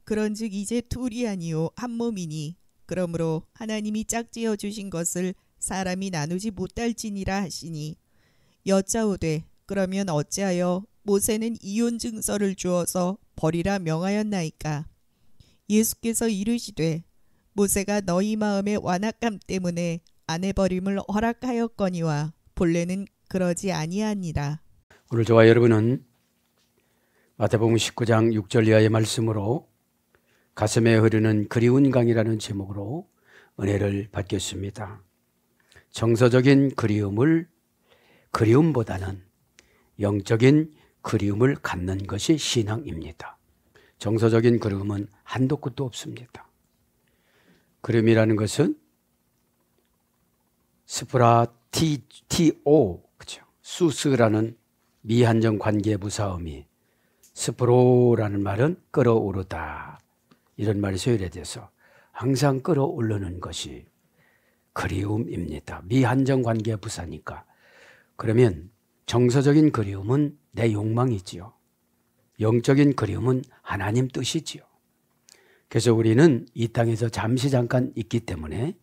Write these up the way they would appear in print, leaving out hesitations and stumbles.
그런즉 이제 둘이 아니요 한 몸이니 그러므로 하나님이 짝지어 주신 것을 사람이 나누지 못할지니라 하시니 여짜오되 그러면 어찌하여 모세는 이혼 증서를 주어서 버리라 명하였나이까. 예수께서 이르시되 모세가 너희 마음의 완악함 때문에 아내 버림을 허락하였거니와 본래는 그러지 아니하니라. 오늘 저와 여러분은 마태복음 19장 6절 이하의 말씀으로 가슴에 흐르는 그리운 강이라는 제목으로 은혜를 받겠습니다. 정서적인 그리움을 그리움보다는 영적인 그리움을 갖는 것이 신앙입니다. 정서적인 그리움은 한도 끝도 없습니다. 그리움이라는 것은 스프라티오, 그렇죠? 수스라는 미한정 관계 부사음이 스프로라는 말은 끌어오르다 이런 말이 소유돼서 항상 끌어오르는 것이 그리움입니다. 미한정 관계 부사니까. 그러면 정서적인 그리움은 내 욕망이지요. 영적인 그리움은 하나님 뜻이지요. 그래서 우리는 이 땅에서 잠시 잠깐 있기 때문에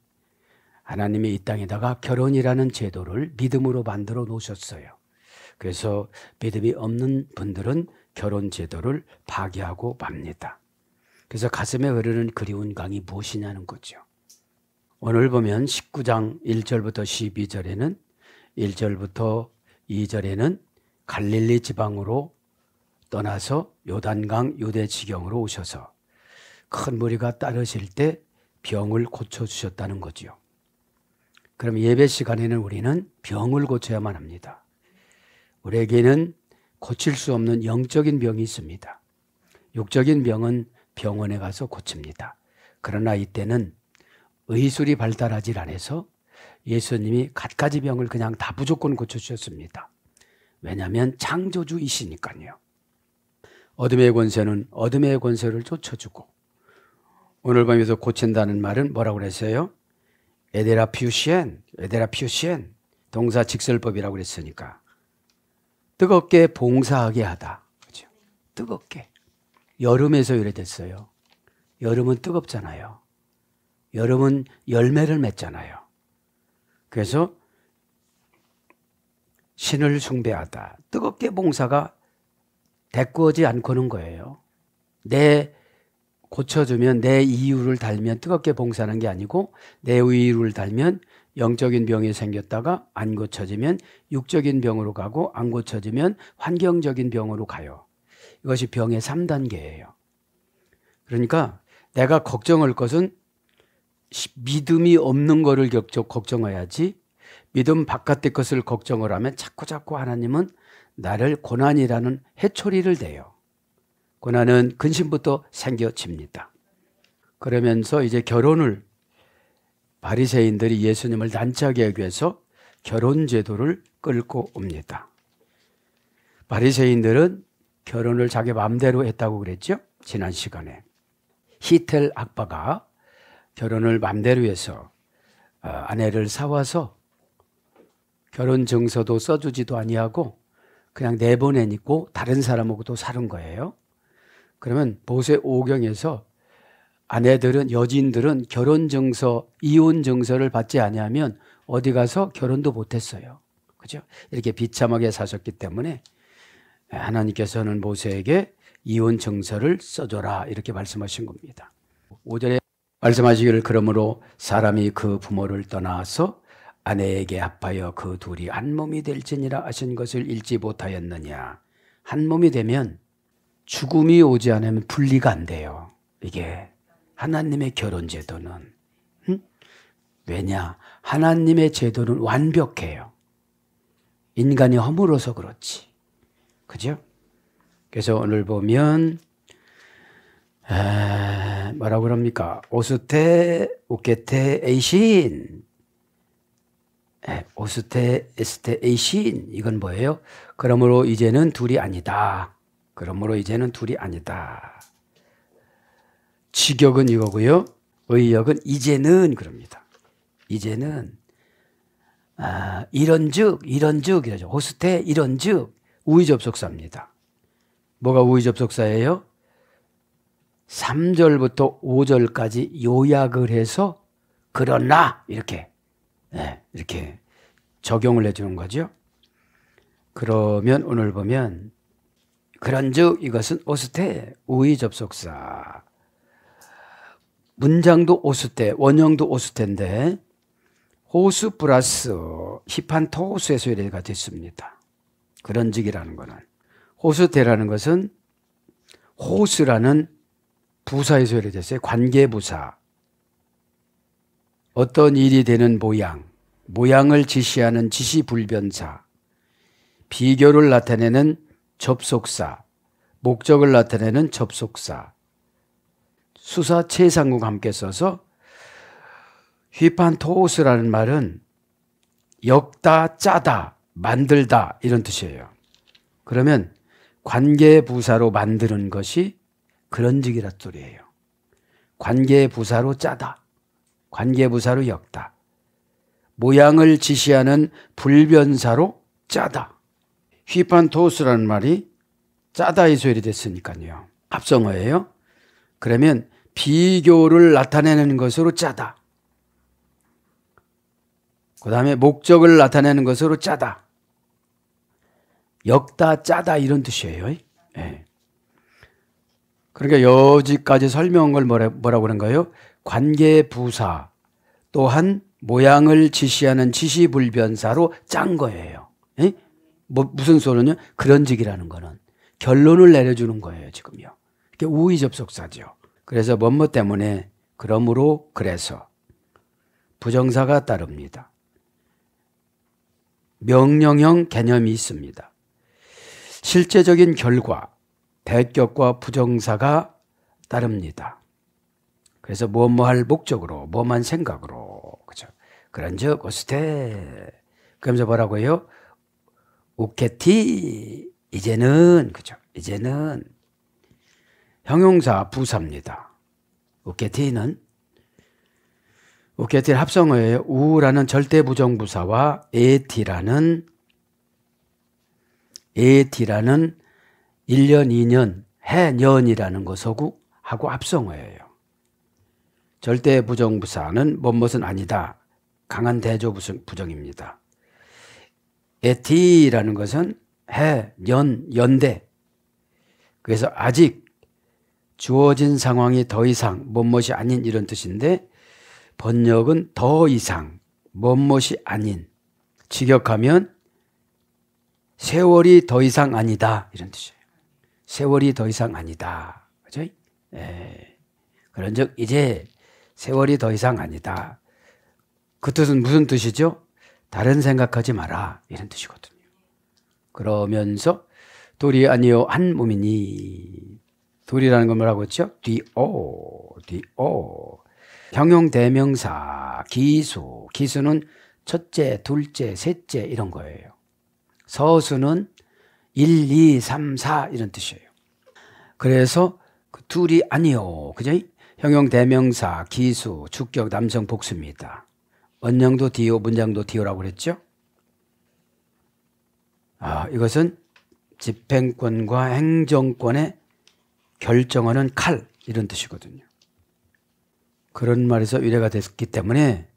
하나님이 이 땅에다가 결혼이라는 제도를 믿음으로 만들어 놓으셨어요. 그래서 믿음이 없는 분들은 결혼 제도를 파괴하고 맙니다. 그래서 가슴에 흐르는 그리운 강이 무엇이냐는 거죠. 오늘 보면 19장 1절부터 12절에는 1절부터 2절에는 갈릴리 지방으로 떠나서 요단강 유대 지경으로 오셔서 큰 무리가 따르실 때 병을 고쳐주셨다는 거죠. 그럼 예배 시간에는 우리는 병을 고쳐야만 합니다. 우리에게는 고칠 수 없는 영적인 병이 있습니다. 육적인 병은 병원에 가서 고칩니다. 그러나 이때는 의술이 발달하지 않아서 예수님이 갖가지 병을 그냥 다 무조건 고쳐주셨습니다. 왜냐하면 창조주이시니까요. 어둠의 권세는 어둠의 권세를 쫓아주고, 오늘 밤에서 고친다는 말은 뭐라고 그랬어요? 에데라피우시엔, 동사 직설법이라고 그랬으니까 뜨겁게 봉사하게 하다. 그렇죠? 뜨겁게. 여름에서 이래 됐어요. 여름은 뜨겁잖아요. 여름은 열매를 맺잖아요. 그래서 신을 숭배하다. 뜨겁게 봉사가 대꾸하지 않고는 거예요. 내 고쳐주면 내 이유를 달면 뜨겁게 봉사하는 게 아니고 내 이유를 달면 영적인 병이 생겼다가 안 고쳐지면 육적인 병으로 가고 안 고쳐지면 환경적인 병으로 가요. 이것이 병의 3단계예요. 그러니까 내가 걱정할 것은 믿음이 없는 거를 걱정해야지, 믿음 바깥의 것을 걱정을 하면 자꾸 하나님은 나를 고난이라는 해초리를 대요. 고난은 근심부터 생겨집니다. 그러면서 이제 결혼을, 바리새인들이 예수님을 난처하게 하기 위해서 결혼 제도를 끌고 옵니다. 바리새인들은 결혼을 자기 마음대로 했다고 그랬죠? 지난 시간에. 히텔 아빠가 결혼을 마음대로 해서 아내를 사와서 결혼 증서도 써주지도 아니하고 그냥 내보내니까 다른 사람하고도 사는 거예요. 그러면 모세 5경에서 아내들은, 여진들은 결혼 증서, 이혼 증서를 받지 아니하면 어디 가서 결혼도 못했어요. 그죠? 이렇게 비참하게 사셨기 때문에 하나님께서는 모세에게 이혼 증서를 써줘라 이렇게 말씀하신 겁니다. 5절에 말씀하시기를 그러므로 사람이 그 부모를 떠나서 아내에게 합하여 그 둘이 한 몸이 될지니라 하신 것을 읽지 못하였느냐. 한 몸이 되면 죽음이 오지 않으면 분리가 안 돼요. 이게 하나님의 결혼 제도는. 왜냐? 하나님의 제도는 완벽해요. 인간이 허물어서 그렇지. 그죠? 그래서 오늘 보면 뭐라고 그럽니까? 오스테 우케테 에이신, 오스테 에스테 에이신, 이건 뭐예요? 그러므로 이제는 둘이 아니다. 그러므로 이제는 둘이 아니다. 직역은 이거고요. 의역은 이제는 그럽니다. 이제는 이런즉 이러죠. 호스테 이런즉 우의접속사입니다. 뭐가 우의접속사예요? 3절부터 5절까지 요약을 해서 그러나 이렇게 이렇게 적용을 해주는 거죠. 그러면 오늘 보면 그런즉 이것은 오스테 우의 접속사. 문장도 오스테, 원형도 오스테인데 호수 플러스 힙한 토스의 소리가 됐습니다. 그런즉이라는 거는 호스테라는 것은 호스라는 부사의 소리가 됐어요. 관계부사. 어떤 일이 되는 모양, 모양을 지시하는 지시불변사, 비교를 나타내는 접속사, 목적을 나타내는 접속사, 수사 최상구가 함께 써서 휘판토스라는 말은 엮다, 짜다, 만들다 이런 뜻이에요. 그러면 관계부사로 만드는 것이 그런즉이란 소리예요. 관계부사로 짜다, 관계부사로 엮다, 모양을 지시하는 불변사로 짜다. 휘판토스라는 말이 짜다의 소리 됐으니까요. 합성어예요. 그러면 비교를 나타내는 것으로 짜다. 그 다음에 목적을 나타내는 것으로 짜다. 엮다, 짜다 이런 뜻이에요. 네. 그러니까 여기까지 설명한 걸 뭐라고 그런가요? 관계부사 또한 모양을 지시하는 지시불변사로 짠 거예요. 네? 무슨 소리냐? 그런즉이라는 거는 결론을 내려주는 거예요. 지금요. 이게 우의 접속사죠. 그래서 뭐뭐 때문에 그러므로 그래서 부정사가 따릅니다. 명령형 개념이 있습니다. 실제적인 결과, 대격과 부정사가 따릅니다. 그래서 뭐뭐 할 목적으로, 뭐만 생각으로, 그죠? 그런즉 오스테. 그러면서 뭐라고요? 우케티. 이제는, 그죠? 이제는 형용사 부사입니다. 우케티는 합성어예요. 우라는 절대부정부사와 에티라는 1년, 2년, 해년이라는 것하고 합성어예요. 절대부정부사는 뭐뭇은 아니다. 강한 대조부정입니다. 에티라는 것은 해, 년, 연대. 그래서 아직 주어진 상황이 더 이상 뭐뭇이 아닌 이런 뜻인데 번역은 더 이상 뭐뭇이 아닌, 직역하면 세월이 더 이상 아니다 이런 뜻이에요. 세월이 더 이상 아니다. 그죠? 그런즉 이제 세월이 더 이상 아니다. 그 뜻은 무슨 뜻이죠? 다른 생각하지 마라 이런 뜻이거든요. 그러면서 둘이 아니요 한 몸이니. 둘이라는 건 뭐라고 했죠? 뒤오. 형용 대명사 기수. 기수는 첫째, 둘째, 셋째 이런 거예요. 서수는 1, 2, 3, 4 이런 뜻이에요. 그래서 그 둘이 아니요. 그죠? 형용 대명사 기수 주격 남성 복수입니다. 원형도 디오, 문장도 디오라고 그랬죠? 이것은 집행권과 행정권의 결정하는 칼 이런 뜻이거든요. 그런 말에서 유래가 됐기 때문에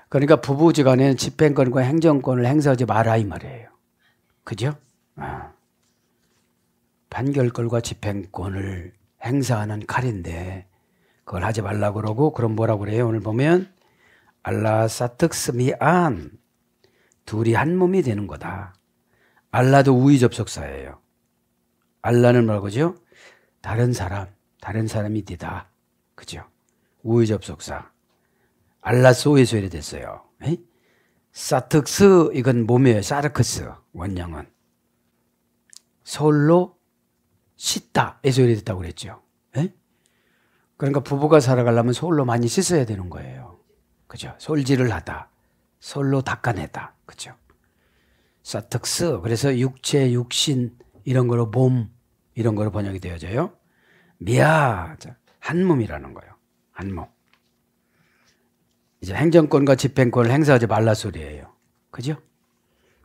그러니까 부부지간에는 집행권과 행정권을 행사하지 마라 이 말이에요. 그죠? 판결권과 집행권을 행사하는 칼인데 그걸 하지 말라고 그러고 그럼 뭐라고 그래요? 오늘 보면 알라 사특스미안 둘이 한 몸이 되는 거다. 알라도 우의 접속사예요. 알라는 뭐라고 그러죠? 다른 사람이 되다. 그죠? 우의 접속사. 알라소에서 이래 됐어요. 사특스 이건 몸이에요. 사르크스 원형은. 솔로 씻다에서 이래 됐다고 그랬죠. 그러니까 부부가 살아가려면 솔로 많이 씻어야 되는 거예요. 그죠? 솔질을 하다. 솔로 닦아내다. 그죠? 사특스. 그래서 육체, 육신 이런 거로 몸 이런 거로 번역이 되어져요. 미야 한 몸이라는 거예요. 한 몸. 이제 행정권과 집행권을 행사하지 말라 소리예요. 그죠?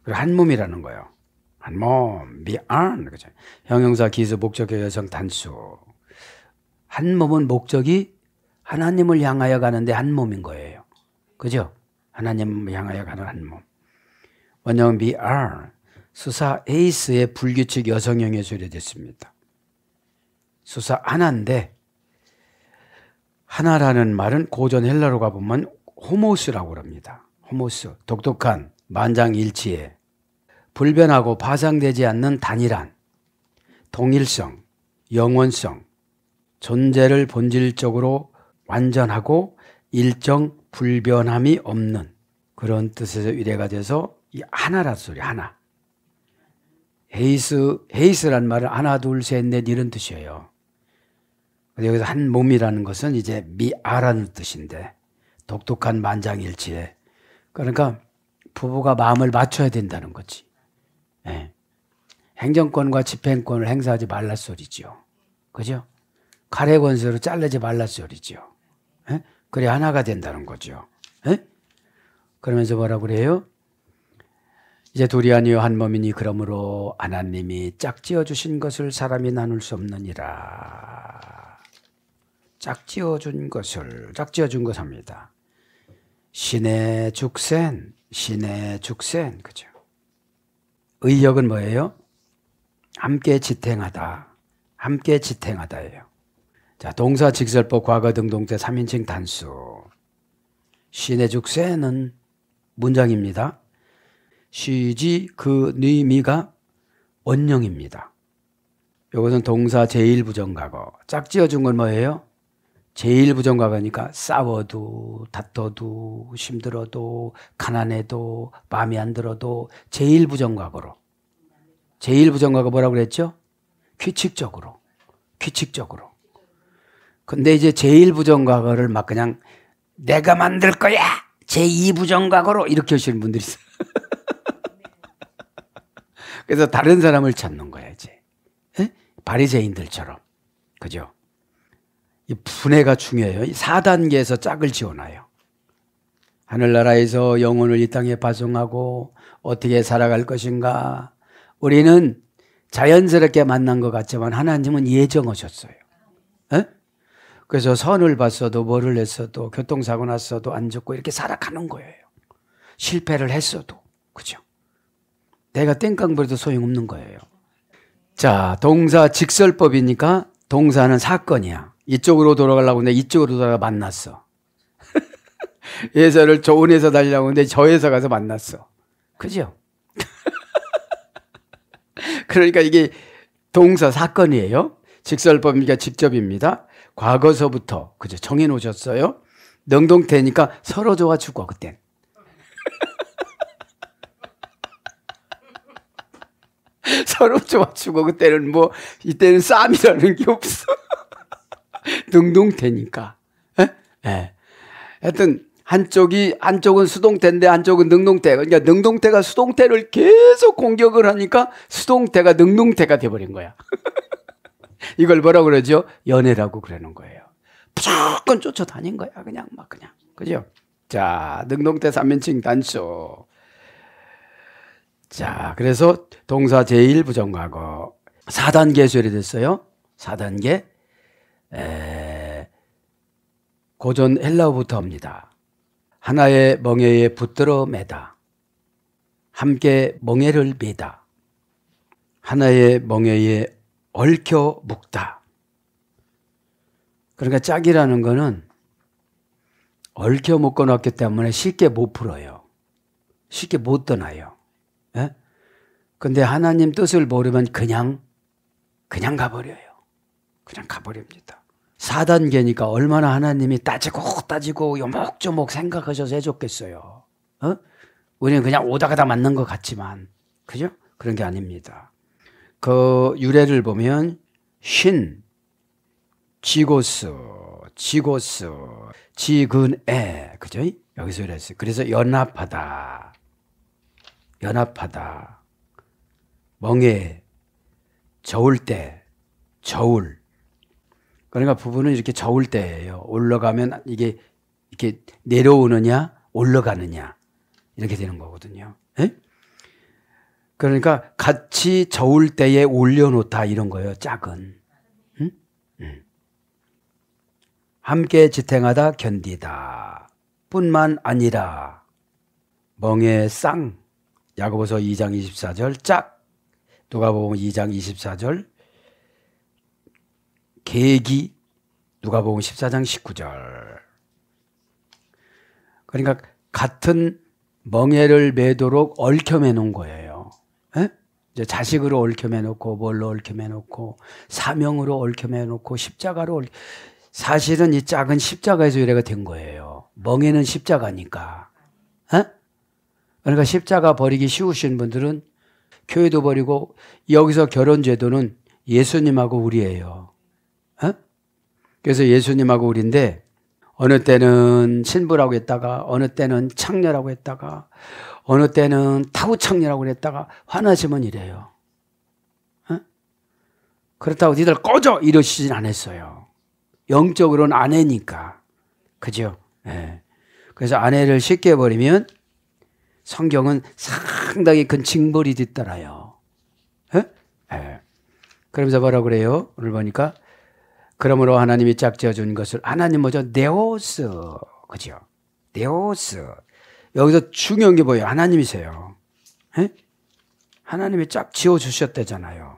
그리고 한 몸이라는 거예요. 한 몸, 미안. 그죠? 형용사 기수 목적격 여성 단수. 한 몸은 목적이 하나님을 향하여 가는데 한 몸인 거예요. 그죠? 하나님을 향하여 가는 한 몸. 원형 BR, 수사 에이스의 불규칙 여성형에 소개됐습니다. 수사 하나인데, 하나라는 말은 고전 헬라로 가보면 호모스라고 합니다. 호모스, 독특한 만장일치에 불변하고 파상되지 않는 단일한, 동일성, 영원성, 존재를 본질적으로 완전하고 일정 불변함이 없는 그런 뜻에서 유래가 돼서 이 하나라 소리, 하나. 헤이스란 말은 하나, 둘, 셋, 넷 이런 뜻이에요. 여기서 한 몸이라는 것은 이제 미아라는 뜻인데 독특한 만장일치에 그러니까 부부가 마음을 맞춰야 된다는 거지. 예. 행정권과 집행권을 행사하지 말라 소리죠. 그죠? 칼의 권세로 자르지 말라 소리죠. 예? 그래 하나가 된다는 거죠. 예? 그러면서 뭐라고 그래요? 이제 둘이 아니요 한 몸이니 그러므로 하나님이 짝지어 주신 것을 사람이 나눌 수 없느니라. 짝지어 준 것 합니다. 신의 죽센, 그죠? 의역은 뭐예요? 함께 지탱하다예요. 자, 동사 직설법 과거 등동태 3인칭 단수. 신의 죽센은 문장입니다. 시지 그 니미가 원형입니다. 이것은 동사 제1부정과거. 짝지어 준 건 뭐예요? 제1부정과거니까 싸워도 다퉈도 힘들어도 가난해도 마음에 안 들어도 제1부정과거로. 제1부정과거 뭐라고 그랬죠? 규칙적으로. 근데 이제 제1부정과거를 막 그냥 내가 만들 거야! 제2부정과거로 이렇게 하시는 분들이 있어요. 그래서 다른 사람을 찾는 거야, 이제. 에? 바리새인들처럼. 그죠? 이 분해가 중요해요. 4단계에서 짝을 지어놔요. 하늘나라에서 영혼을 이 땅에 파송하고 어떻게 살아갈 것인가. 우리는 자연스럽게 만난 것 같지만 하나님은 예정하셨어요. 에? 그래서 선을 봤어도 뭐를 했어도 교통사고 났어도 안 죽고 이렇게 살아가는 거예요. 실패를 했어도. 그죠? 내가 땡깡 부려도 소용없는 거예요. 자, 동사 직설법이니까 동사는 사건이야. 이쪽으로 돌아가려고 했는데 이쪽으로 돌아가 만났어. 회사를 좋은 회사 다니려고 했는데 저 회사 가서 만났어. 그죠? 그러니까 이게 동사 사건이에요. 직설법이니까 직접입니다. 과거서부터 그죠? 정해 놓으셨어요. 능동태니까 서로 좋아 죽어 그땐. 서로 좋아 죽어 그때는 뭐 이때는 싸움이라는 게 없어. 능동태니까. 예. 하여튼 한쪽은 수동태인데 한쪽은 능동태. 그러니까 능동태가 수동태를 계속 공격을 하니까 수동태가 능동태가 돼버린 거야. 이걸 뭐라고 그러죠? 연애라고 그러는 거예요. 무조건 쫓아다닌 거야. 그냥. 그죠? 자, 능동태 3인칭 단수. 자, 그래서 동사 제1부정과거 4단계 소개됐어요. 4단계. 고전 헬라어부터 합니다. 하나의 멍에에 붙들어 매다. 함께 멍에를 매다. 하나의 멍에에 얽혀 묶다. 그러니까 짝이라는 거는 얽혀 묶어 놨기 때문에 쉽게 못 풀어요. 쉽게 못 떠나요. 예? 근데 하나님 뜻을 모르면 그냥 가버려요. 그냥 가버립니다. 4단계니까 얼마나 하나님이 따지고 요목조목 생각하셔서 해줬겠어요. 우리는 그냥 오다 가다 맞는 것 같지만 그죠? 그런 게 아닙니다. 그 유래를 보면 신, 지고스, 지근에 그죠? 여기서 이랬어요. 그래서 연합하다. 멍에, 저울 때, 저울. 그러니까 부부는 이렇게 저울 때예요. 올라가면 이게 이렇게 내려오느냐, 올라가느냐 이렇게 되는 거거든요. 에? 그러니까 같이 저울 때에 올려놓다 이런 거예요. 짝은. 응? 함께 지탱하다 견디다 뿐만 아니라 멍에 쌍 야고보서 2장 24절 짝 누가복음 2장 24절 계기 누가복음 14장 19절. 그러니까 같은 멍에를 매도록 얽혀매 놓은 거예요. 에? 이제 자식으로 얽혀매 놓고 뭘로 얽혀매 놓고 사명으로 얽혀매 놓고 십자가로 사실은 이 짝은 십자가에서 유래가 된 거예요. 멍에는 십자가니까. 에? 그러니까 십자가 버리기 쉬우신 분들은 교회도 버리고 여기서 결혼 제도는 예수님하고 우리예요. 에? 그래서 예수님하고 우리인데 어느 때는 신부라고 했다가 어느 때는 창녀라고 했다가 어느 때는 타우창녀라고 했다가 화나시면 이래요. 어? 그렇다고 니들 꺼져 이러시진 않았어요. 영적으로는 아내니까. 그죠? 예. 그래서 아내를 쉽게 버리면 성경은 상당히 큰 징벌이 뒤따라요. 예? 예. 그러면서 뭐라고 그래요? 오늘 보니까 그러므로 하나님이 짝지어 준 것을 하나님 뭐죠? 네오스. 그죠? 네오스. 여기서 중요한 게 뭐예요? 하나님이세요. 에? 하나님이 짝 지어 주셨다잖아요.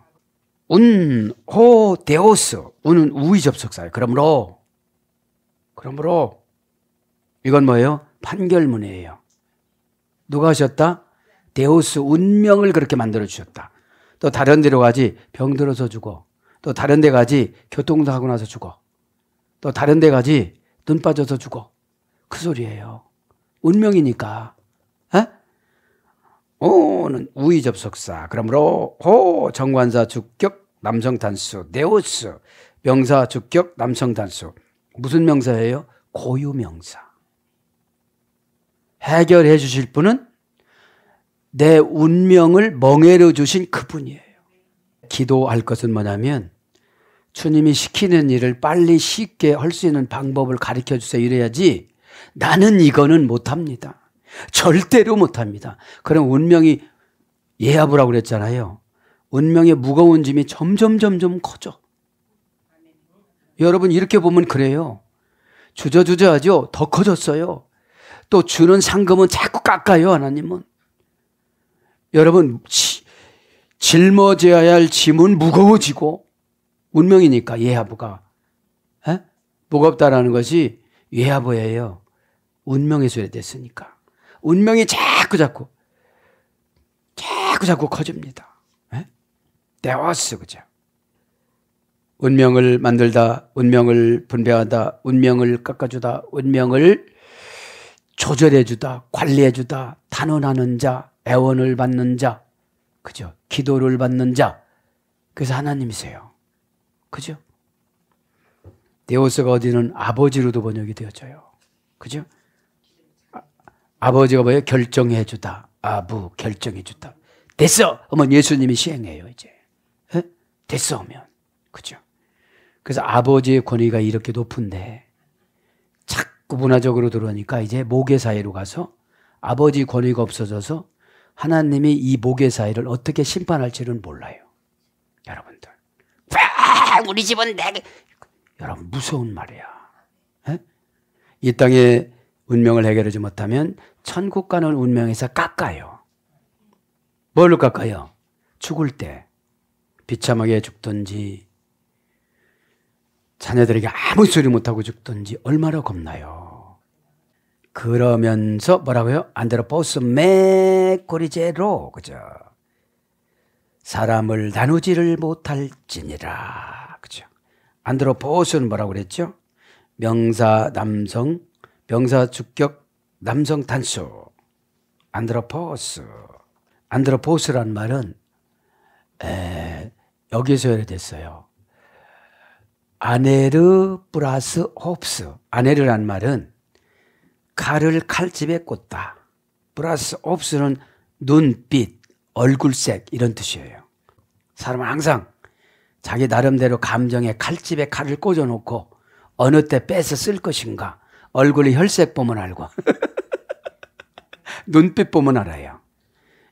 운, 호, 데오스. 운은 우의 접속사예요. 그러므로 이건 뭐예요? 판결문이에요. 누가 하셨다? 데오스 운명을 그렇게 만들어 주셨다. 또 다른 데로 가지 병 들어서 죽어. 또 다른 데 가지 교통사고 나서 죽어. 또 다른 데 가지 눈 빠져서 죽어. 그 소리예요. 운명이니까. 에? 오는 우의 접속사. 그러므로 호 정관사 주격 남성 단수 네오스 명사 주격 남성 단수. 무슨 명사예요? 고유 명사. 해결해 주실 분은 내 운명을 멍에로 주신 그분이에요. 기도할 것은 뭐냐면 주님이 시키는 일을 빨리 쉽게 할 수 있는 방법을 가르쳐 주세요 이래야지 나는 이거는 못합니다. 절대로 못합니다. 그럼 운명이 예하부라고 그랬잖아요. 운명의 무거운 짐이 점점 커져. 여러분 이렇게 보면 그래요. 주저주저하죠. 더 커졌어요. 또 주는 상금은 자꾸 깎아요. 하나님은. 여러분 짊어져야 할 짐은 무거워지고 운명이니까 예하부가 무겁다라는 것이 예하부예요. 운명에서 됐으니까 운명이 자꾸 커집니다. 데오스 그죠? 운명을 만들다, 운명을 분배하다, 운명을 깎아주다, 운명을 조절해주다, 관리해주다, 단언하는 자, 애원을 받는 자, 그죠? 기도를 받는 자. 그래서 하나님이세요. 그죠? 데오스가 어디는 아버지로도 번역이 되어져요. 그죠? 아버지가 뭐예요? 결정해주다. 아부, 결정해주다. 됐어! 하면 예수님이 시행해요, 이제. 에? 됐어! 하면. 그죠? 그래서 아버지의 권위가 이렇게 높은데 자꾸 문화적으로 들어오니까 이제 모계 사회로 가서 아버지 권위가 없어져서 하나님이 이 모계 사회를 어떻게 심판할지는 몰라요. 여러분들. 우리 집은 내게. 여러분 무서운 말이야. 에? 이 땅에 운명을 해결하지 못하면 천국 가는 운명에서 깎아요. 뭘로 깎아요? 죽을 때 비참하게 죽든지 자녀들에게 아무 소리 못하고 죽든지 얼마나 겁나요. 그러면서 뭐라고요? 안드로포스 메꼬리제로 그죠? 사람을 나누지를 못할지니라 그죠? 안드로포스는 뭐라고 그랬죠? 명사 남성, 명사 주격 남성 단수. 안드로포스. 안드로포스란 말은 여기서 열어됐어요. 아네르 플러스 홉스. 아네르란 말은 칼을 칼집에 꽂다. 플러스 홉스는 눈빛, 얼굴색 이런 뜻이에요. 사람은 항상 자기 나름대로 감정에 칼집에 칼을 꽂아놓고 어느 때 빼서 쓸 것인가. 얼굴의 혈색 보면 알고 눈빛 보면 알아요.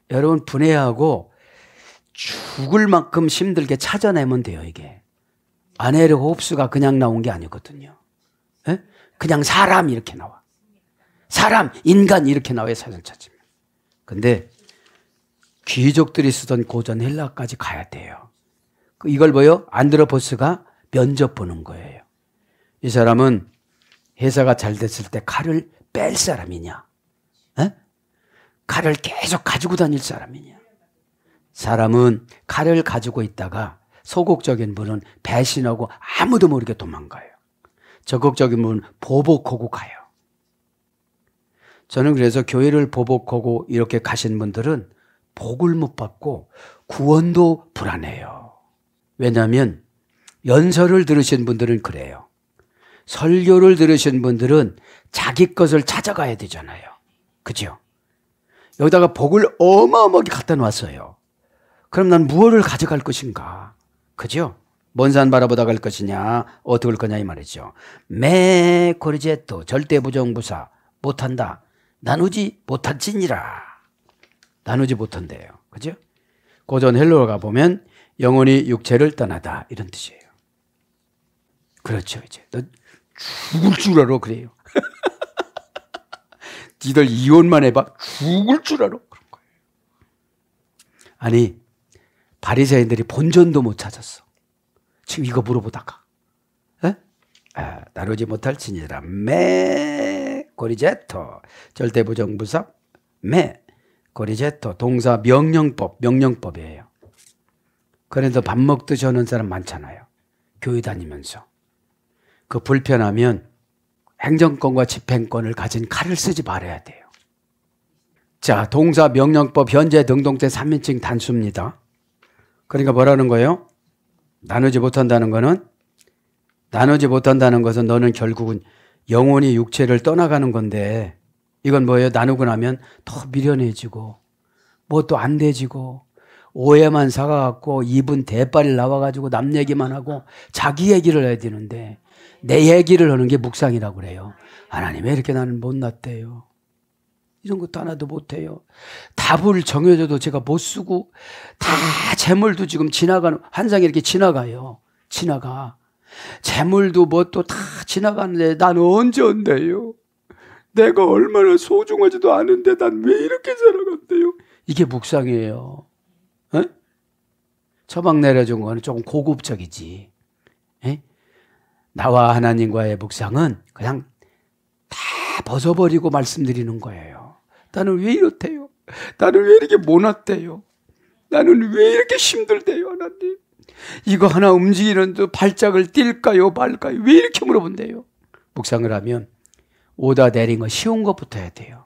여러분 분해하고 죽을 만큼 힘들게 찾아내면 돼요. 이게 아네르 홉스가 그냥 나온 게 아니거든요. 에? 그냥 사람 이렇게 나와. 사람, 인간 이렇게 나와요. 사전 찾으면. 근데 귀족들이 쓰던 고전 헬라까지 가야 돼요. 이걸 뭐요? 안드로포스가 면접 보는 거예요. 이 사람은 회사가 잘 됐을 때 칼을 뺄 사람이냐? 에? 칼을 계속 가지고 다닐 사람이냐? 사람은 칼을 가지고 있다가 소극적인 분은 배신하고 아무도 모르게 도망가요. 적극적인 분은 보복하고 가요. 저는 그래서 교회를 보복하고 이렇게 가신 분들은 복을 못 받고 구원도 불안해요. 왜냐하면 연설을 들으신 분들은 그래요. 설교를 들으신 분들은 자기 것을 찾아가야 되잖아요. 그죠? 여기다가 복을 어마어마하게 갖다 놨어요. 그럼 난 무엇을 가져갈 것인가? 그죠? 먼 산 바라보다 갈 것이냐? 어떻게 할 거냐 이 말이죠. 매 코리제토 절대 부정부사 못한다. 나누지 못할지니라. 나누지 못한대요. 그죠? 고전 헬로가 보면 영혼이 육체를 떠나다 이런 뜻이에요. 그렇죠. 이제 너 죽을 줄 알아 그래요. 니들 이혼만 해봐 죽을 줄 알아 그런 거예요. 아니 바리새인들이 본전도 못 찾았어. 지금 이거 물어보다가 나누지 못할지니라 매 고리제토 절대 부정부사 매 고리제토 동사 명령법이에요. 그래도 밥 먹듯이 하는 사람 많잖아요. 교회 다니면서. 그 불편하면 행정권과 집행권을 가진 칼을 쓰지 말아야 돼요. 자, 동사 명령법 현재 능동태 3인칭 단수입니다. 그러니까 뭐라는 거예요? 나누지 못한다는 것은 너는 결국은 영혼이 육체를 떠나가는 건데 이건 뭐예요? 나누고 나면 더 미련해지고 뭐 또 안 돼지고 오해만 사가갖고 입은 대빨이 나와가지고 남 얘기만 하고 자기 얘기를 해야 되는데 내 얘기를 하는 게 묵상이라고 그래요. 하나님 왜 이렇게 나는 못났대요? 이런 것도 하나도 못해요. 답을 정해줘도 제가 못 쓰고 다 재물도 지금 지나가는 한 장에 이렇게 지나가요. 지나가. 재물도 뭐 또 다 지나가는데 난 언제 온대요? 내가 얼마나 소중하지도 않은데 난 왜 이렇게 살아간대요? 이게 묵상이에요. 에? 처방 내려준 거는 조금 고급적이지. 에? 나와 하나님과의 묵상은 그냥 다 벗어버리고 말씀드리는 거예요. 나는 왜 이렇대요? 나는 왜 이렇게 못났대요? 나는 왜 이렇게 힘들대요, 하나님? 이거 하나 움직이는데 발작을 뛸까요, 말까요? 왜 이렇게 물어본대요? 묵상을 하면 오다 내린 거 쉬운 것부터 해야 돼요.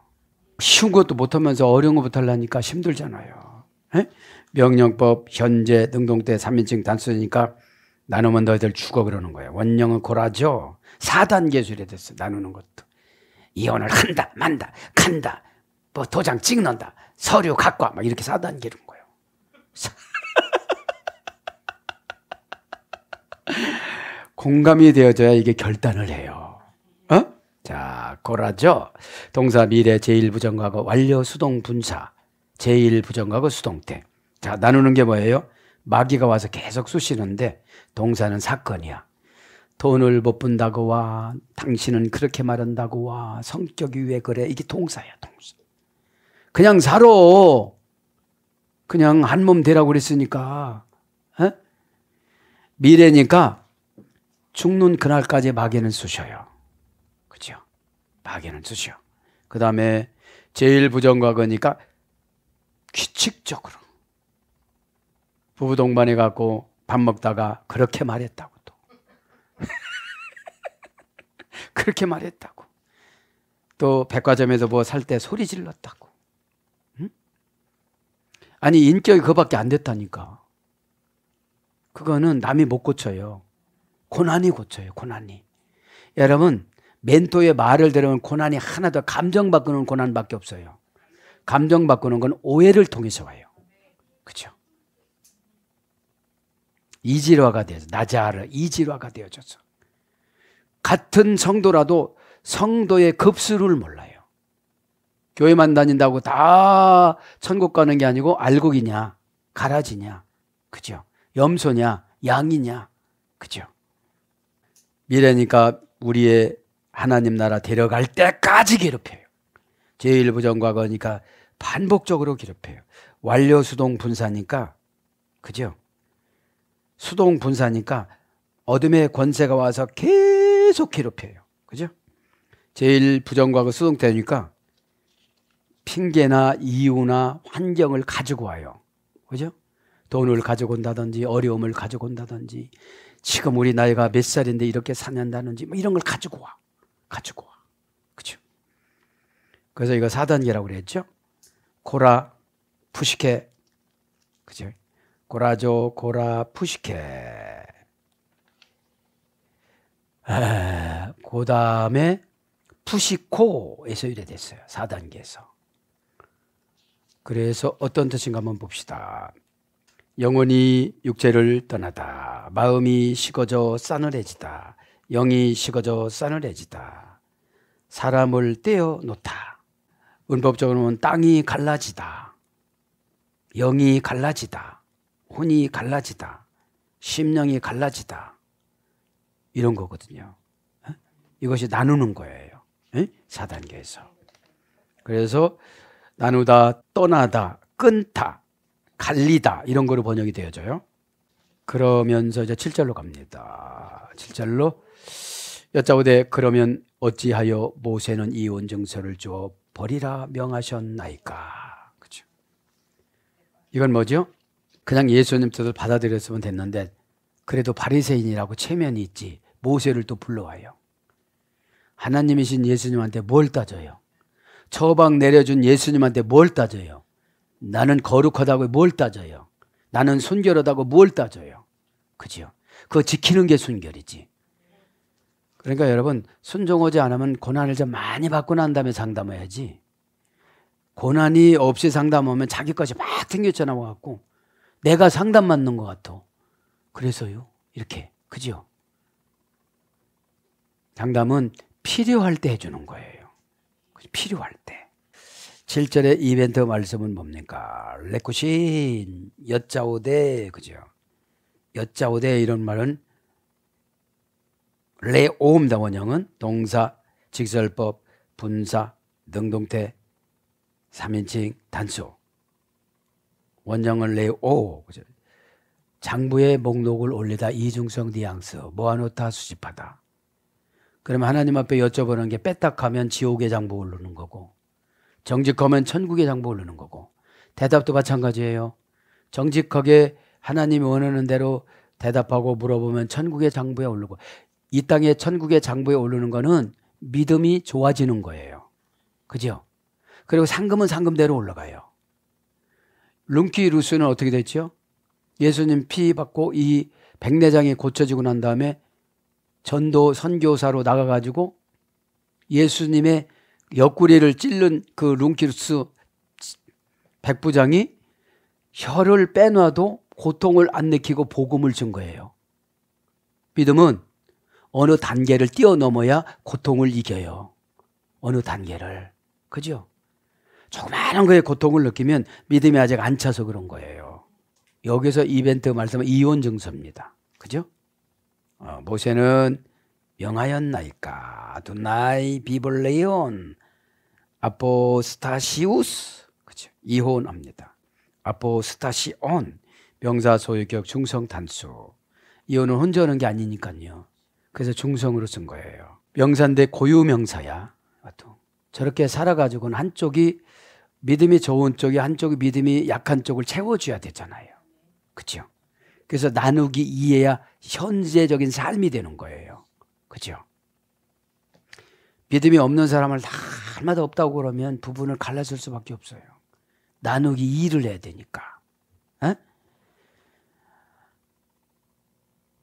쉬운 것도 못하면서 어려운 것부터 하려니까 힘들잖아요. 에? 명령법, 현재, 능동태 3인칭 단수니까 나누면 너희들 죽어 그러는 거예요. 원령은 고라죠. 4단 계술이 됐어. 나누는 것도. 이혼을 한다, 만다, 간다, 뭐 도장 찍는다, 서류 갖고 와, 막 이렇게 4단계는 거예요. 공감이 되어져야 이게 결단을 해요. 자, 고라죠. 동사 미래 제1부정과거 완료 수동 분사 제1부정과거 수동태. 자, 나누는 게 뭐예요? 마귀가 와서 계속 쑤시는데 동사는 사건이야. 돈을 못 번다고 와, 당신은 그렇게 말한다고 와, 성격이 왜 그래? 이게 동사야, 동사. 그냥 살아. 그냥 한 몸 되라고 그랬으니까. 미래니까 죽는 그날까지 마귀는 쑤셔요. 그죠? 마귀는 쑤셔. 그 다음에 제일 부정과거니까 규칙적으로. 부부 동반해 갖고 밥 먹다가 그렇게 말했다고 또. 그렇게 말했다고. 또 백화점에서 뭐 살 때 소리 질렀다고. 응? 아니 인격이 그거밖에 안 됐다니까. 그거는 남이 못 고쳐요. 고난이 고쳐요. 고난이. 여러분 멘토의 말을 들으면 고난이 하나도 감정 바꾸는 고난밖에 없어요. 감정 바꾸는 건 오해를 통해서 와요. 그렇죠? 이질화가 되어서 나자르 이질화가 되어져서 같은 성도라도 성도의 급수를 몰라요. 교회만 다닌다고 다 천국 가는 게 아니고 알곡이냐 가라지냐 그죠? 염소냐 양이냐 그죠? 미래니까 우리의 하나님 나라 데려갈 때까지 괴롭혀요. 제1부정과거니까 반복적으로 괴롭혀요. 완료 수동 분사니까, 그죠? 수동 분사니까 어둠의 권세가 와서 계속 괴롭혀요. 그죠? 제1부정과거 수동태니까 핑계나 이유나 환경을 가지고 와요. 그죠? 돈을 가지고 온다든지 어려움을 가지고 온다든지 지금 우리 나이가 몇 살인데 이렇게 사는다든지 뭐 이런 걸 가지고 와. 가지고 와. 그죠? 그래서 이거 4단계라고 그랬죠? 고라, 푸시케. 그죠? 고라조, 고라, 푸시케. 그 다음에 푸시코에서 이래됐어요. 4단계에서. 그래서 어떤 뜻인가 한번 봅시다. 영혼이 육체를 떠나다. 마음이 식어져 싸늘해지다. 영이 식어져 싸늘해지다. 사람을 떼어 놓다. 문법적으로는 땅이 갈라지다. 영이 갈라지다. 혼이 갈라지다. 심령이 갈라지다. 이런 거거든요. 이것이 나누는 거예요. 4단계에서. 그래서 나누다, 떠나다, 끊다, 갈리다 이런 거로 번역이 되어져요. 그러면서 이제 7절로 갑니다. 7절로 여짜오되 그러면 어찌하여 모세는 이혼 증서를 주어 버리라 명하셨나이까. 그렇죠? 이건 뭐죠? 그냥 예수님 뜻을 받아들였으면 됐는데 그래도 바리새인이라고 체면이 있지 모세를 또 불러와요. 하나님이신 예수님한테 뭘 따져요? 처방 내려준 예수님한테 뭘 따져요? 나는 거룩하다고 뭘 따져요? 나는 순결하다고 뭘 따져요? 그죠? 그거 지키는 게 순결이지. 그러니까 여러분 순종하지 않으면 고난을 좀 많이 받고 난 다음에 상담해야지. 고난이 없이 상담하면 자기 것이 막 튕겨져 나와갖고 내가 상담 맞는 것 같아. 그래서요 이렇게 그죠? 상담은 필요할 때 해주는 거예요. 필요할 때. 7절의 이벤트 말씀은 뭡니까? 레쿠신 여짜오되 그죠? 여짜오되 이런 말은 레오입니다. 원형은 동사, 직설법, 분사, 능동태, 3인칭, 단수. 원형은 레오. 그죠? 장부의 목록을 올리다 이중성 뉘앙스 모아놓다 수집하다. 그러면 하나님 앞에 여쭤보는 게 빼딱하면 지옥의 장부 오르는 거고 정직하면 천국의 장부 오르는 거고 대답도 마찬가지예요. 정직하게 하나님이 원하는 대로 대답하고 물어보면 천국의 장부에 오르고 이 땅에 천국의 장부에 오르는 거는 믿음이 좋아지는 거예요. 그죠? 그리고 상금은 상금대로 올라가요. 룽키 루스는 어떻게 됐죠? 예수님 피 받고 이 백내장이 고쳐지고 난 다음에 전도 선교사로 나가가지고 예수님의 옆구리를 찔른 그 룽키루스 백부장이 혀를 빼놔도 고통을 안 느끼고 복음을 준 거예요. 믿음은 어느 단계를 뛰어넘어야 고통을 이겨요. 어느 단계를. 그죠? 조그마한 거에 고통을 느끼면 믿음이 아직 안 차서 그런 거예요. 여기서 이벤트 말씀은 이혼 증서입니다. 그죠? 모세는 명하였나이까 아도나이 비볼레온 아포스타시우스 그죠? 이혼합니다. 아포스타시온 명사 소유격 중성 단수. 이혼은 혼자 하는 게 아니니까요. 그래서 중성으로 쓴 거예요. 명사인데 고유명사야. 저렇게 살아가지고는 한쪽이 믿음이 좋은 쪽이 한쪽이 믿음이 약한 쪽을 채워줘야 되잖아요. 그죠? 그래서 나누기 이해야 현재적인 삶이 되는 거예요. 그죠? 믿음이 없는 사람을 날마다 없다고 그러면 부분을 갈라줄 수밖에 없어요. 나누기 2를 해야 되니까. 에?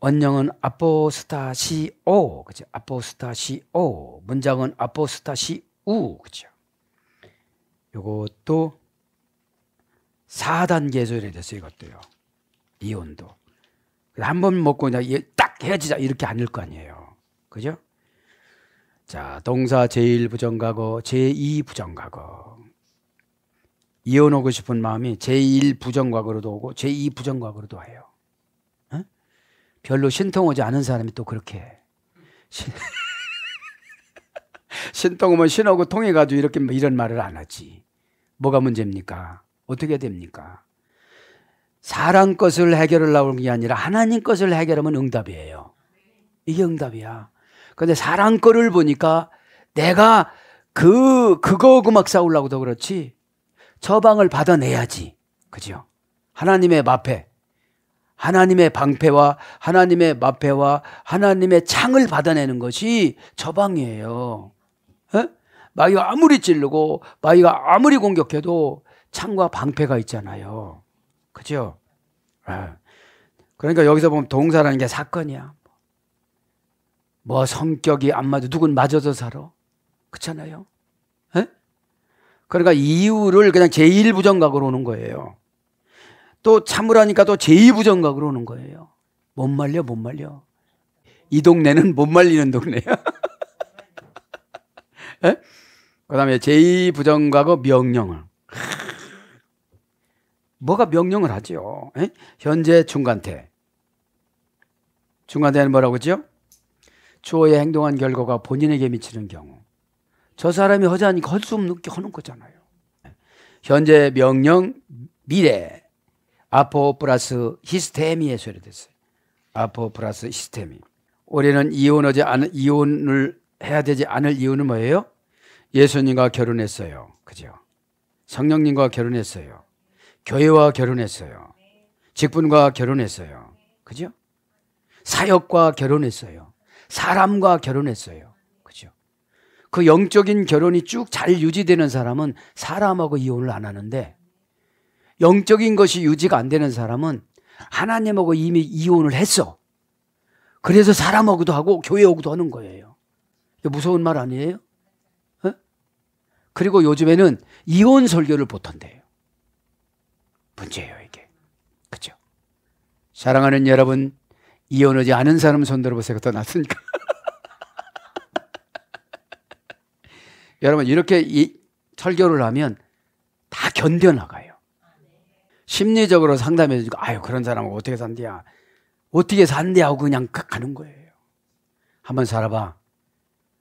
원형은 아포스타시오, 그죠? 아포스타시오. 문장은 아포스타시우, 그죠? 요것도 4단계에서 이래 됐어요, 이것도요. 이혼도. 한 번 먹고 그냥 딱 헤어지자 이렇게 아닐 거 아니에요. 그죠? 자, 동사 제1부정과거, 제2부정과거. 이혼하고 싶은 마음이 제1부정과거로도 오고 제2부정과거로도 와요. 어? 별로 신통하지 않은 사람이 또 그렇게 해. 신통하면 신하고 통해가지고 이렇게 이런 말을 안 하지. 뭐가 문제입니까? 어떻게 됩니까? 사람 것을 해결하려고 하는 게 아니라 하나님 것을 해결하면 응답이에요. 이게 응답이야. 근데 사람 거를 보니까 내가 그거하고 막 싸우려고도 그렇지. 처방을 받아내야지. 그죠? 하나님의 마패, 하나님의 방패와 하나님의 마패와 하나님의 창을 받아내는 것이 처방이에요. 에? 마귀가 아무리 찌르고 마귀가 아무리 공격해도 창과 방패가 있잖아요. 그죠? 그러니까 여기서 보면 동사라는 게 사건이야. 뭐 성격이 안 맞아, 누군 맞아서 살아. 그렇잖아요. 에? 그러니까 이유를 그냥 제1부정각으로 오는 거예요. 또 참으라니까 또 제2부정각으로 오는 거예요. 못 말려, 못 말려. 이 동네는 못 말리는 동네야. 그 다음에 제2부정각의 명령을. 뭐가 명령을 하죠? 에? 현재 중간태. 중간태는 뭐라고 하죠? 주어의 행동한 결과가 본인에게 미치는 경우. 저 사람이 허자니까 할 수 없는 게 하는 거잖아요. 현재 명령 미래. 아포 플러스 히스테미에 소리됐어요. 아포 플러스 히스테미. 우리는 이혼을 해야 되지 않을 이유는 뭐예요? 예수님과 결혼했어요. 그죠? 성령님과 결혼했어요. 교회와 결혼했어요. 직분과 결혼했어요. 그죠? 사역과 결혼했어요. 사람과 결혼했어요. 그죠? 그 영적인 결혼이 쭉 잘 유지되는 사람은 사람하고 이혼을 안 하는데, 영적인 것이 유지가 안 되는 사람은 하나님하고 이미 이혼을 했어. 그래서 사람하고도 하고 교회하고도 하는 거예요. 이게 무서운 말 아니에요? 어? 그리고 요즘에는 이혼 설교를 못한대요. 문제예요, 이게. 그죠? 사랑하는 여러분, 이혼하지 않은 사람 손 들어보세요. 더 낫으니까. 여러분, 이렇게 설교를 하면 다 견뎌나가요. 심리적으로 상담해주고, 아유, 그런 사람은 어떻게 산대야? 어떻게 산대? 하고 그냥 가는 거예요. 한번 살아봐.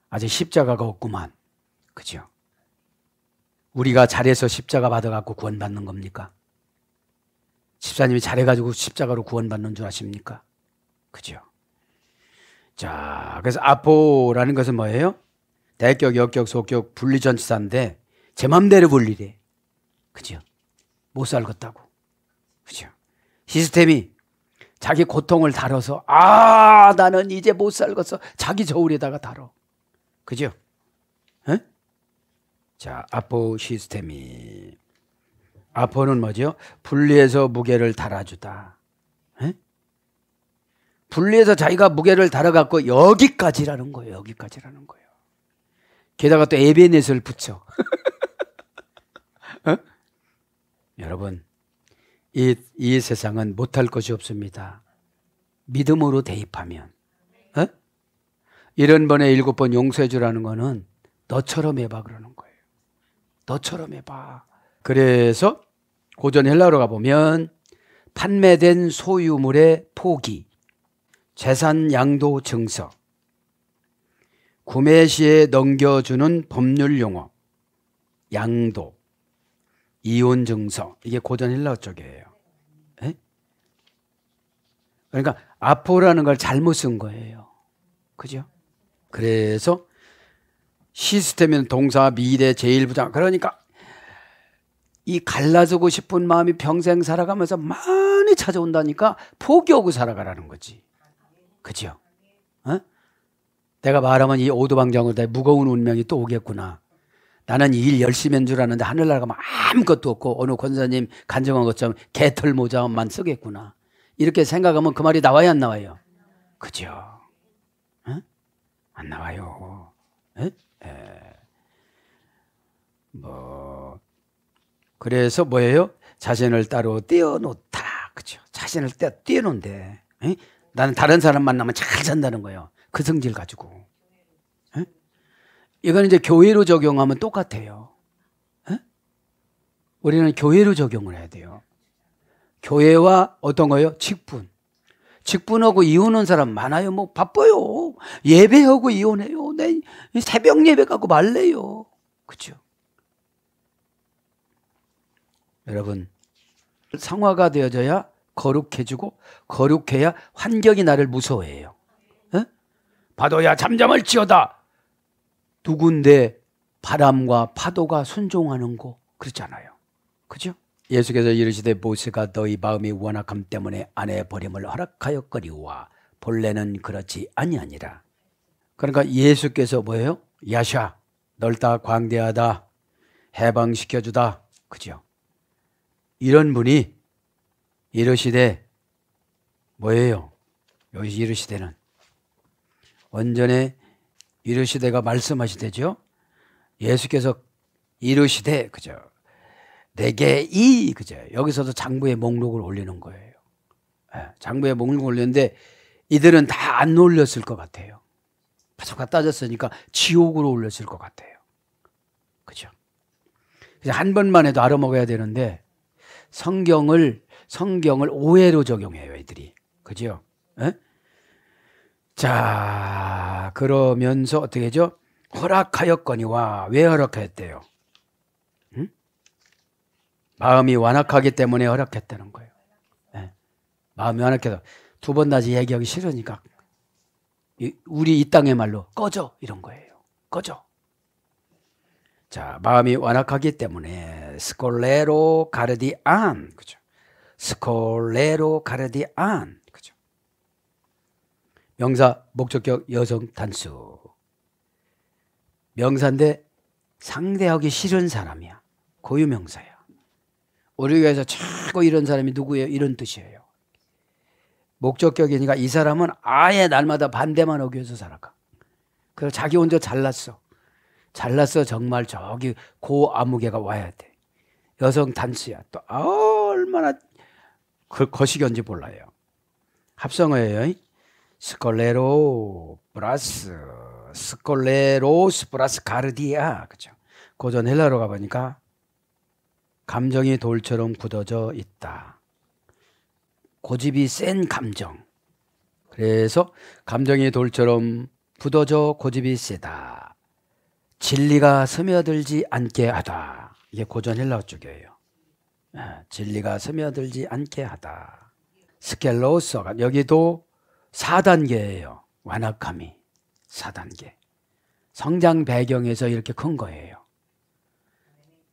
아직 십자가가 없구만. 그죠? 우리가 잘해서 십자가 받아갖고 구원받는 겁니까? 집사님이 잘해가지고 십자가로 구원받는 줄 아십니까? 그죠? 자, 그래서 아포라는 것은 뭐예요? 대격, 역격, 속격, 분리전치사인데 제 맘대로 분리래. 그죠? 못 살겠다고. 그죠? 시스템이 자기 고통을 다뤄서 나는 이제 못 살겠어. 자기 저울에다가 다뤄. 그죠? 에? 자, 아포 시스템이. 아포는 뭐죠? 분리해서 무게를 달아주다. 에? 분리해서 자기가 무게를 달아갖고 여기까지라는 거예요. 여기까지라는 거예요. 게다가 또 에베넷을 붙여. 어? 여러분, 이 세상은 못할 것이 없습니다. 믿음으로 대입하면. 어? 70번에 7번 용서해 주라는 거는 너처럼 해봐 그러는 거예요. 너처럼 해봐. 그래서 고전 헬라어로 가보면 판매된 소유물의 포기, 재산 양도 증서, 구매 시에 넘겨주는 법률 용어, 양도, 이혼 증서, 이게 고전 헬라어 쪽이에요. 에? 그러니까 아포라는 걸 잘못 쓴 거예요. 그죠? 그래서 시스템은 동사, 미래, 제1부장. 그러니까 이 갈라지고 싶은 마음이 평생 살아가면서 많이 찾아온다니까 포기하고 살아가라는 거지. 그죠? 어? 내가 말하면 이 오도방정으로 내 무거운 운명이 또 오겠구나. 나는 이 일 열심히 한 줄 아는데 하늘나라 가면 아무것도 없고 어느 권사님 간증한 것처럼 개털 모자만 쓰겠구나. 이렇게 생각하면 그 말이 나와요, 안 나와요? 그죠? 어? 안 나와요. 그래서 뭐예요? 자신을 따로 떼어놓다. 그죠? 자신을 떼어놓는데 나는 다른 사람 만나면 잘 산다는 거예요. 그 성질 가지고. 이건 이제 교회로 적용하면 똑같아요. 우리는 교회로 적용을 해야 돼요. 교회와 어떤 거예요? 직분. 직분하고 이혼한 사람 많아요. 뭐 바빠요. 예배하고 이혼해요. 내 새벽 예배 갖고 말래요. 그렇죠? 여러분, 성화가 되어져야 거룩해지고, 거룩해야 환경이 나를 무서워해요. 에? 파도야 잠잠할지어다. 누군데 바람과 파도가 순종하는 거 그렇잖아요. 그죠? 예수께서 이르시되 모세가 너희 마음이 완악함 때문에 아내 버림을 허락하였거니와 본래는 그렇지 아니하니라. 그러니까 예수께서 뭐예요? 야샤 넓다 광대하다 해방시켜주다. 그죠? 이런 분이 이르시되 뭐예요? 여기 이르시되는 원전에 이르시되가 말씀하시되죠. 예수께서 이르시되 그죠? 내게 그죠? 여기서도 장부의 목록을 올리는 거예요. 장부의 목록을 올렸는데 이들은 다 안 올렸을 것 같아요. 파수가 따졌으니까 지옥으로 올렸을 것 같아요. 그죠? 그래서 한 번만 해도 알아먹어야 되는데 성경을 오해로 적용해요, 애들이. 그죠? 자, 그러면서 어떻게 하죠? 허락하였거니와. 왜 허락했대요? 응? 마음이 완악하기 때문에 허락했다는 거예요. 네. 마음이 완악해서 두 번 다시 얘기하기 싫으니까 우리 이 땅의 말로 꺼져 이런 거예요. 꺼져. 자, 마음이 완악하기 때문에 스콜레로 가르디안, 그죠? 스콜레로 가르디안, 그죠? 명사 목적격 여성 단수. 명사인데 상대하기 싫은 사람이야. 고유명사야. 우리 교회에서 자꾸 이런 사람이 누구예요? 이런 뜻이에요. 목적격이니까 이 사람은 아예 날마다 반대만 하기 위해서 살아가. 그래서 자기 혼자 잘났어. 정말 저기 고아무개가 와야 돼. 여성 단수야. 또 얼마나 거시기한지 몰라요. 합성어예요. 스콜레로 스콜레로스 플러스 가르디아. 그죠? 고전 헬라로 가보니까 감정이 돌처럼 굳어져 있다. 고집이 센 감정. 그래서 감정이 돌처럼 굳어져 고집이 세다. 진리가 스며들지 않게 하다. 이게 고전 헬라어 쪽이에요. 진리가 스며들지 않게 하다. 스켈로서가 여기도 4단계예요. 완악함이 4단계. 성장 배경에서 이렇게 큰 거예요.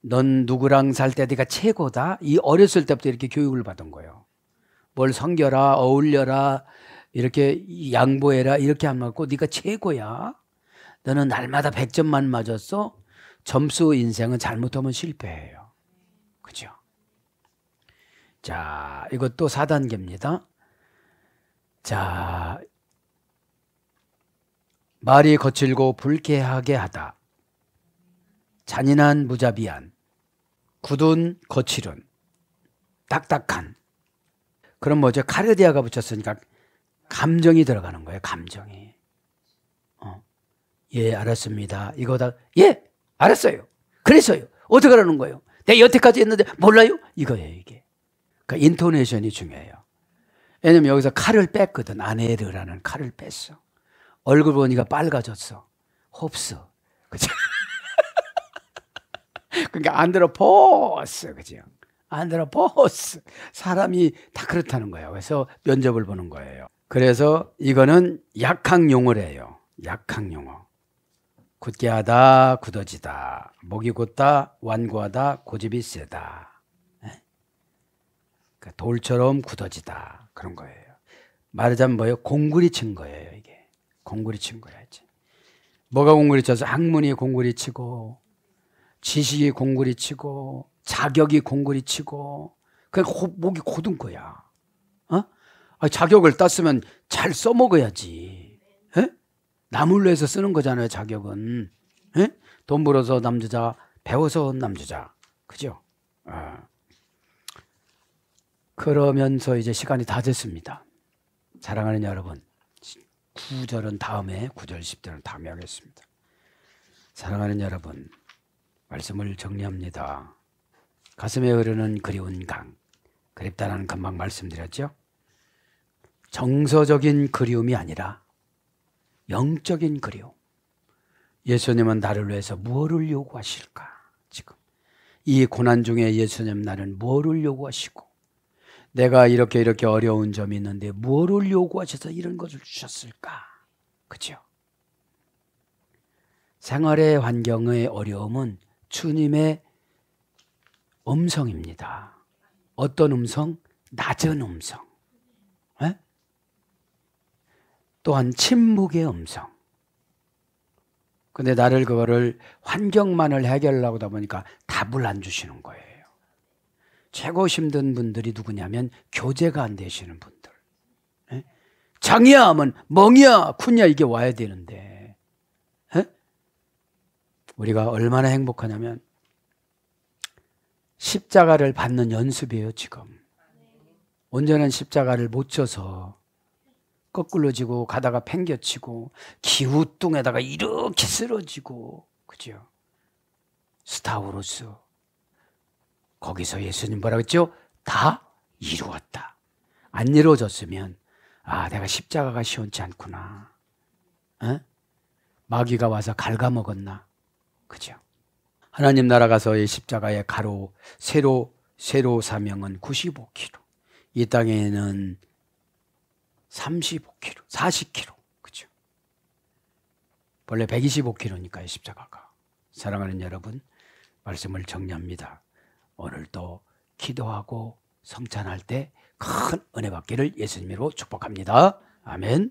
넌 누구랑 살 때 네가 최고다. 이 어렸을 때부터 이렇게 교육을 받은 거예요. 뭘 섬겨라, 어울려라, 이렇게 양보해라 이렇게 안 맞고 네가 최고야. 너는 날마다 100점만 맞았어. 점수 인생은 잘못하면 실패해요. 그죠? 자, 이것도 4단계입니다. 자, 말이 거칠고 불쾌하게 하다. 잔인한 무자비한, 굳은 거칠은, 딱딱한. 그럼 뭐죠? 카르디아가 붙였으니까 감정이 들어가는 거예요. 감정이. 예, 알았습니다. 이거다. 예, 알았어요. 그래서요. 어떻게 하라는 거예요? 내가 여태까지 했는데 몰라요? 이거예요, 이게. 그러니까 인토네이션이 중요해요. 왜냐면 여기서 칼을 뺐거든. 아네르라는 칼을 뺐어. 얼굴 보니까 빨가졌어. 홉스. 그죠? 그러니까 안드로포스. 그죠? 안드로포스. 사람이 다 그렇다는 거예요. 그래서 면접을 보는 거예요. 그래서 이거는 약학 용어래요. 약학 용어. 굳게 하다, 굳어지다. 목이 곧다, 완고하다, 고집이 세다. 그러니까 돌처럼 굳어지다. 그런 거예요. 말하자면 뭐예요? 공구리 친 거예요, 이게. 공구리 친 거야지. 뭐가 공구리 쳐서 학문이 공구리 치고, 지식이 공구리 치고, 자격이 공구리 치고, 그러니까 목이 고든 거야. 자격을 땄으면 잘 써먹어야지. 남을 위해서 쓰는 거잖아요, 자격은. 돈 벌어서 남주자, 배워서 남주자. 그죠? 그러면서 이제 시간이 다 됐습니다. 사랑하는 여러분, 9절은 다음에, 9절, 10절은 다음에 하겠습니다. 사랑하는 여러분, 말씀을 정리합니다. 가슴에 흐르는 그리운 강. 그립다라는 금방 말씀드렸죠? 정서적인 그리움이 아니라 영적인 그리움. 예수님은 나를 위해서 무엇을 요구하실까? 지금 이 고난 중에 예수님 나는 무엇을 요구하시고, 내가 이렇게 어려운 점이 있는데 무엇을 요구하셔서 이런 것을 주셨을까? 그죠? 생활의 환경의 어려움은 주님의 음성입니다. 어떤 음성? 낮은 음성. 에? 또한 침묵의 음성. 근데 나를 그거를 환경만을 해결하려고 하다 보니까 답을 안 주시는 거예요. 최고 힘든 분들이 누구냐면 교제가 안 되시는 분들. 에? 장이야 하면 멍이야 쿤이야 이게 와야 되는데, 에? 우리가 얼마나 행복하냐면 십자가를 받는 연습이에요. 지금 온전한 십자가를 못 져서 거꾸로 지고 가다가 팽겨치고 기우뚱에다가 이렇게 쓰러지고, 그죠? 스타우로스 거기서 예수님 뭐라고 했죠? 다 이루었다. 안 이루어졌으면 아 내가 십자가가 시원치 않구나, 에? 마귀가 와서 갉아먹었나, 그죠? 하나님 나라 가서의 십자가의 가로 세로 사명은 95km, 이 땅에는 35km, 40km, 그죠? 원래 125km니까요, 십자가가. 사랑하는 여러분, 말씀을 정리합니다. 오늘도 기도하고 성찬할 때 큰 은혜 받기를 예수님으로 축복합니다. 아멘.